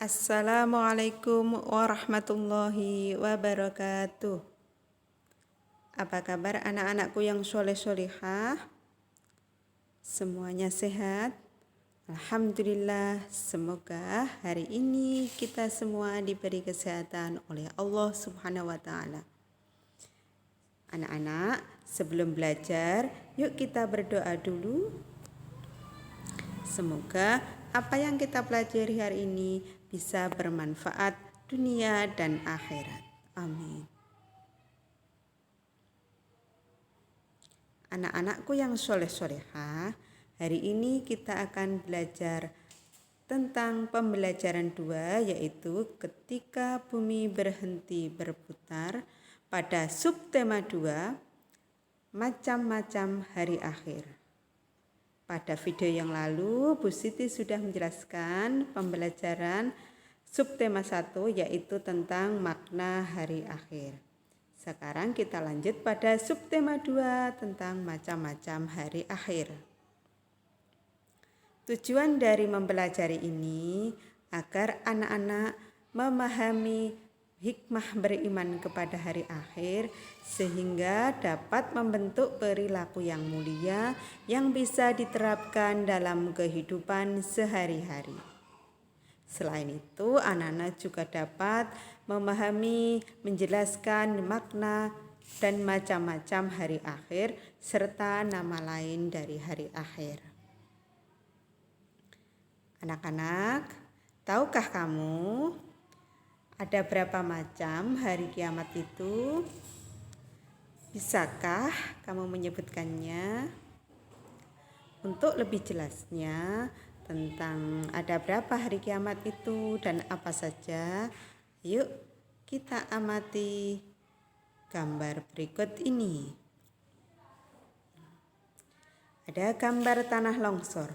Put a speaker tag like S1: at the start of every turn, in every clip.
S1: Assalamualaikum warahmatullahi wabarakatuh. Apa kabar anak-anakku yang soleh-solehah? Semuanya sehat? Alhamdulillah, semoga hari ini kita semua diberi kesehatan oleh Allah Subhanahu wa Ta'ala. Anak-anak, sebelum belajar, yuk kita berdoa dulu. Semoga apa yang kita pelajari hari ini bisa bermanfaat dunia dan akhirat. Amin. Anak-anakku yang soleh-solehah, hari ini kita akan belajar tentang pembelajaran 2, yaitu ketika bumi berhenti berputar, pada subtema 2, macam-macam hari akhir. Pada video yang lalu, Bu Siti sudah menjelaskan pembelajaran subtema 1, yaitu tentang makna hari akhir. Sekarang kita lanjut pada subtema 2 tentang macam-macam hari akhir. Tujuan dari mempelajari ini agar anak-anak memahami hikmah beriman kepada hari akhir sehingga dapat membentuk perilaku yang mulia yang bisa diterapkan dalam kehidupan sehari-hari. Selain itu, anak-anak juga dapat memahami, menjelaskan makna dan macam-macam hari akhir serta nama lain dari hari akhir. Anak-anak, tahukah kamu ada berapa macam hari kiamat itu? Bisakah kamu menyebutkannya? Untuk lebih jelasnya tentang ada berapa hari kiamat itu dan apa saja, yuk kita amati gambar berikut ini. Ada gambar tanah longsor.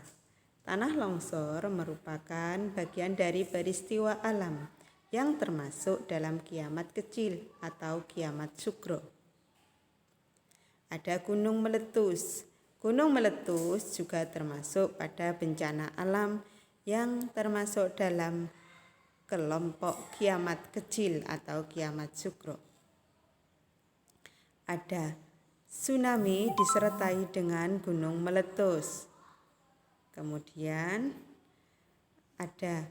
S1: Tanah longsor merupakan bagian dari peristiwa alam yang termasuk dalam kiamat kecil atau kiamat sugro. Ada gunung meletus. Gunung meletus juga termasuk pada bencana alam yang termasuk dalam kelompok kiamat kecil atau kiamat sugro. Ada tsunami disertai dengan gunung meletus. Kemudian ada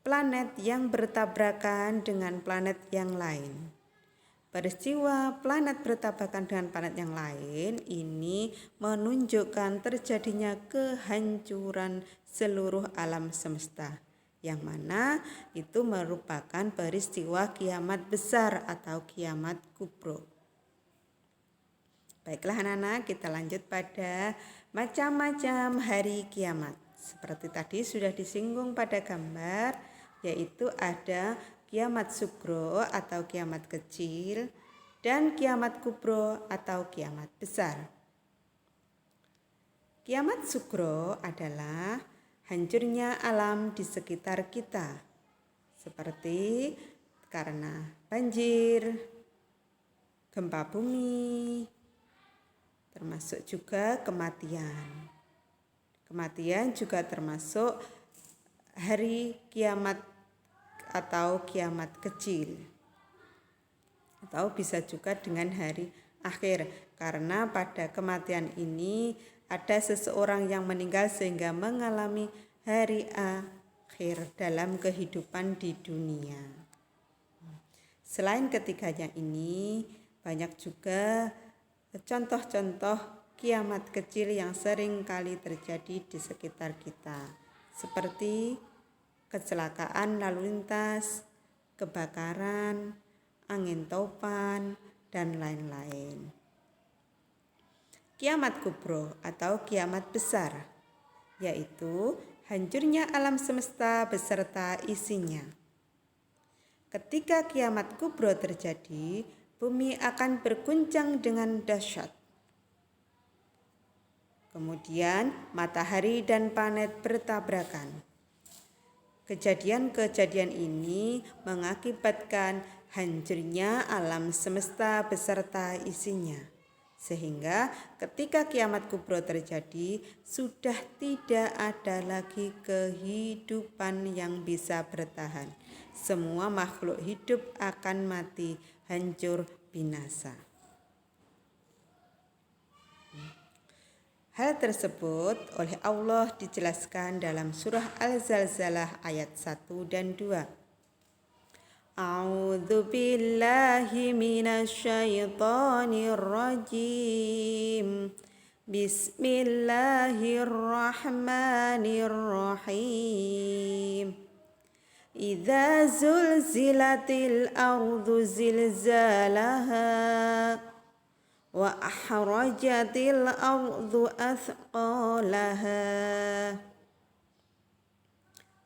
S1: planet yang bertabrakan dengan planet yang lain. Peristiwa planet bertabrakan dengan planet yang lain ini menunjukkan terjadinya kehancuran seluruh alam semesta, yang mana itu merupakan peristiwa kiamat besar atau kiamat kubro. Baiklah anak-anak, kita lanjut pada macam-macam hari kiamat. Seperti tadi sudah disinggung pada gambar, yaitu ada kiamat sugro atau kiamat kecil dan kiamat kubro atau kiamat besar. Kiamat sugro adalah hancurnya alam di sekitar kita, seperti karena banjir, gempa bumi, termasuk juga kematian. Kematian juga termasuk hari kiamat atau kiamat kecil, atau bisa juga dengan hari akhir, karena pada kematian ini ada seseorang yang meninggal sehingga mengalami hari akhir dalam kehidupan di dunia. Selain ketiganya ini, banyak juga contoh-contoh kiamat kecil yang sering kali terjadi di sekitar kita, seperti kecelakaan lalu lintas, kebakaran, angin topan, dan lain-lain. Kiamat kubro atau kiamat besar, yaitu hancurnya alam semesta beserta isinya. Ketika kiamat kubro terjadi, bumi akan berguncang dengan dahsyat. Kemudian matahari dan planet bertabrakan. Kejadian-kejadian ini mengakibatkan hancurnya alam semesta beserta isinya, Sehingga ketika kiamat kubro terjadi, sudah tidak ada lagi kehidupan yang bisa bertahan. Semua makhluk hidup akan mati, hancur, binasa. Hal tersebut oleh Allah dijelaskan dalam surah Al-Zalzalah ayat 1 dan 2. A'udzu billahi minasyaitonir rajim. Bismillahirrahmanirrahim. Idza zulzilatil ardu zilzalaha wa ahrajatil ardu athqalaha.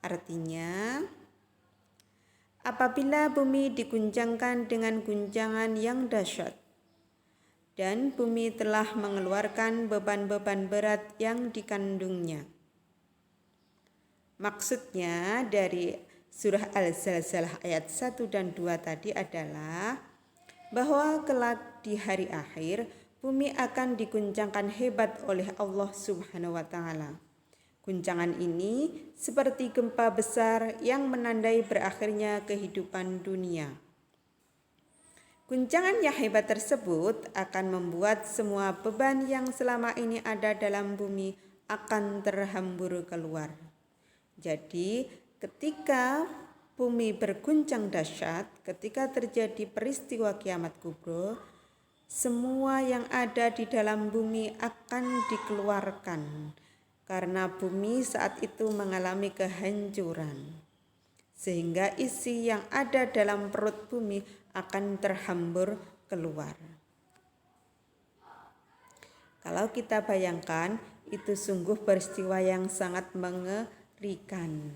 S1: Artinya, apabila bumi diguncangkan dengan guncangan yang dahsyat dan bumi telah mengeluarkan beban-beban berat yang dikandungnya. Maksudnya dari surah Al-Zalzalah ayat 1 dan 2 tadi adalah bahwa kelak di hari akhir bumi akan diguncangkan hebat oleh Allah Subhanahu wa taala. Guncangan ini seperti gempa besar yang menandai berakhirnya kehidupan dunia. Guncangan yang hebat tersebut akan membuat semua beban yang selama ini ada dalam bumi akan terhambur keluar. Jadi, ketika bumi berguncang dahsyat, ketika terjadi peristiwa kiamat kubro, semua yang ada di dalam bumi akan dikeluarkan karena bumi saat itu mengalami kehancuran. Sehingga isi yang ada dalam perut bumi akan terhambur keluar. Kalau kita bayangkan, itu sungguh peristiwa yang sangat mengerikan.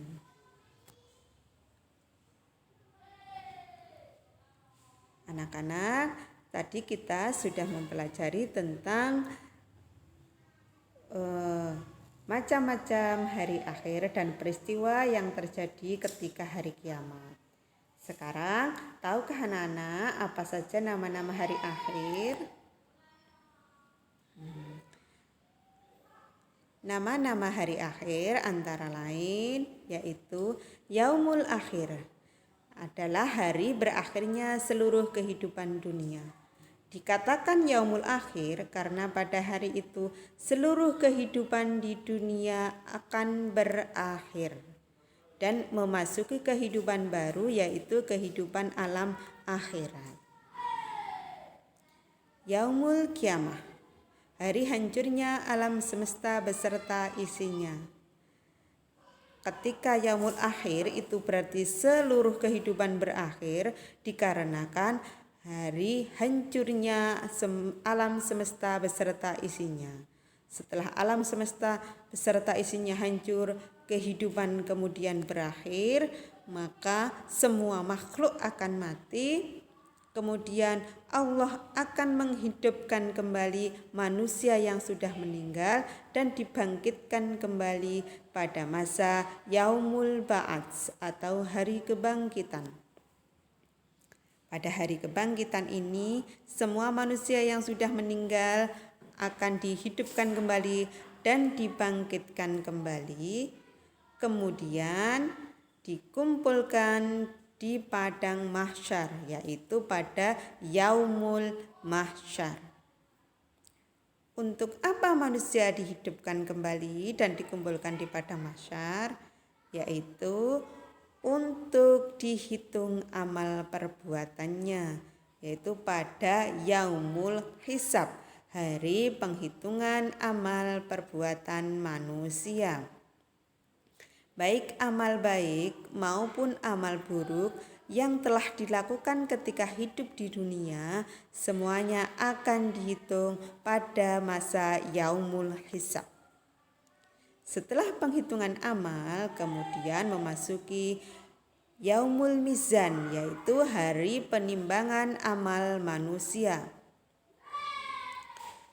S1: Anak-anak, tadi kita sudah mempelajari tentang macam-macam hari akhir dan peristiwa yang terjadi ketika hari kiamat. Sekarang, tahukah anak-anak apa saja nama-nama hari akhir? Nama-nama hari akhir antara lain yaitu Yaumul Akhir, adalah hari berakhirnya seluruh kehidupan dunia. Dikatakan Yaumul Akhir karena pada hari itu seluruh kehidupan di dunia akan berakhir dan memasuki kehidupan baru, yaitu kehidupan alam akhirat. Yaumul Qiyamah, hari hancurnya alam semesta beserta isinya. Ketika Yaumul Akhir itu berarti seluruh kehidupan berakhir dikarenakan hari hancurnya alam semesta beserta isinya. Setelah alam semesta beserta isinya hancur, kehidupan kemudian berakhir, maka semua makhluk akan mati. Kemudian Allah akan menghidupkan kembali manusia yang sudah meninggal dan dibangkitkan kembali pada masa Yaumul Ba'ats atau hari kebangkitan. Pada hari kebangkitan ini, semua manusia yang sudah meninggal akan dihidupkan kembali dan dibangkitkan kembali. Kemudian dikumpulkan di padang mahsyar, yaitu pada Yaumul Mahsyar. Untuk apa manusia dihidupkan kembali dan dikumpulkan di padang mahsyar? Yaitu untuk dihitung amal perbuatannya, yaitu pada Yaumul Hisab, hari penghitungan amal perbuatan manusia. Baik amal baik maupun amal buruk yang telah dilakukan ketika hidup di dunia, semuanya akan dihitung pada masa Yaumul Hisab. Setelah penghitungan amal, kemudian memasuki Yaumul Mizan, yaitu hari penimbangan amal manusia.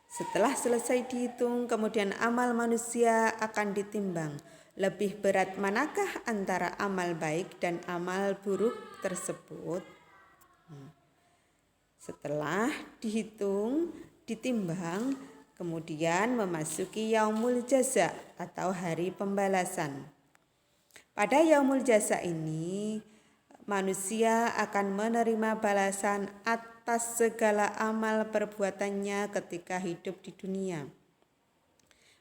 S1: Setelah selesai dihitung, kemudian amal manusia akan ditimbang. Lebih berat manakah antara amal baik dan amal buruk tersebut? Setelah dihitung, ditimbang, kemudian memasuki yaumul jaza atau hari pembalasan. Pada yaumul jaza ini, manusia akan menerima balasan atas segala amal perbuatannya ketika hidup di dunia.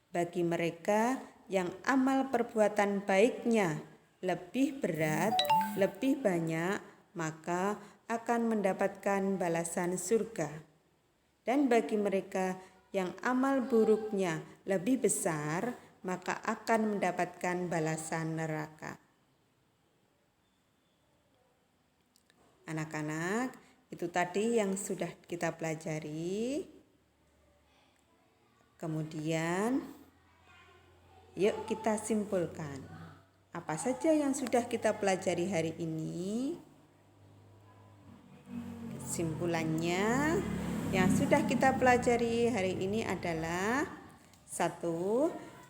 S1: Bagi mereka yang amal perbuatan baiknya lebih berat, lebih banyak, maka akan mendapatkan balasan surga. Dan bagi mereka yang amal buruknya lebih besar, maka akan mendapatkan balasan neraka. Anak-anak, itu tadi yang sudah kita pelajari. Kemudian, yuk kita simpulkan. Apa saja yang sudah kita pelajari hari ini? Kesimpulannya, yang sudah kita pelajari hari ini adalah 1.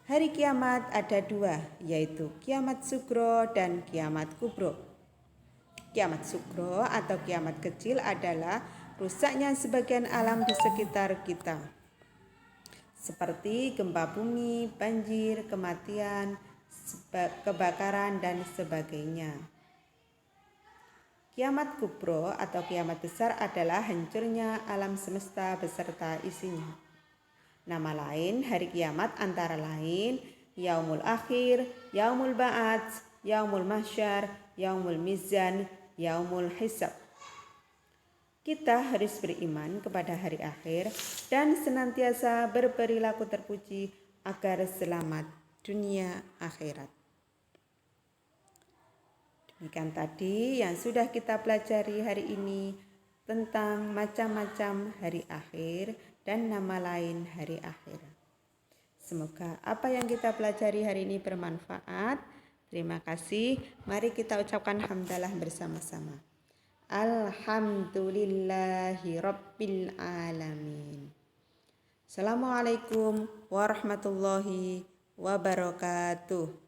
S1: Hari kiamat ada 2, yaitu kiamat sugro dan kiamat kubro. Kiamat sugro atau kiamat kecil adalah rusaknya sebagian alam di sekitar kita, seperti gempa bumi, banjir, kematian, kebakaran, dan sebagainya. Kiamat kubro atau kiamat besar adalah hancurnya alam semesta beserta isinya. Nama lain hari kiamat antara lain yaumul akhir, yaumul ba'ats, yaumul mahsyar, yaumul mizan, yaumul hisab. Kita harus beriman kepada hari akhir dan senantiasa berperilaku terpuji agar selamat dunia akhirat. Demikian tadi yang sudah kita pelajari hari ini tentang macam-macam hari akhir dan nama lain hari akhir. Semoga apa yang kita pelajari hari ini bermanfaat. Terima kasih. Mari kita ucapkan hamdalah bersama-sama. Alhamdulillahi Rabbil Alamin. Assalamualaikum warahmatullahi wabarakatuh.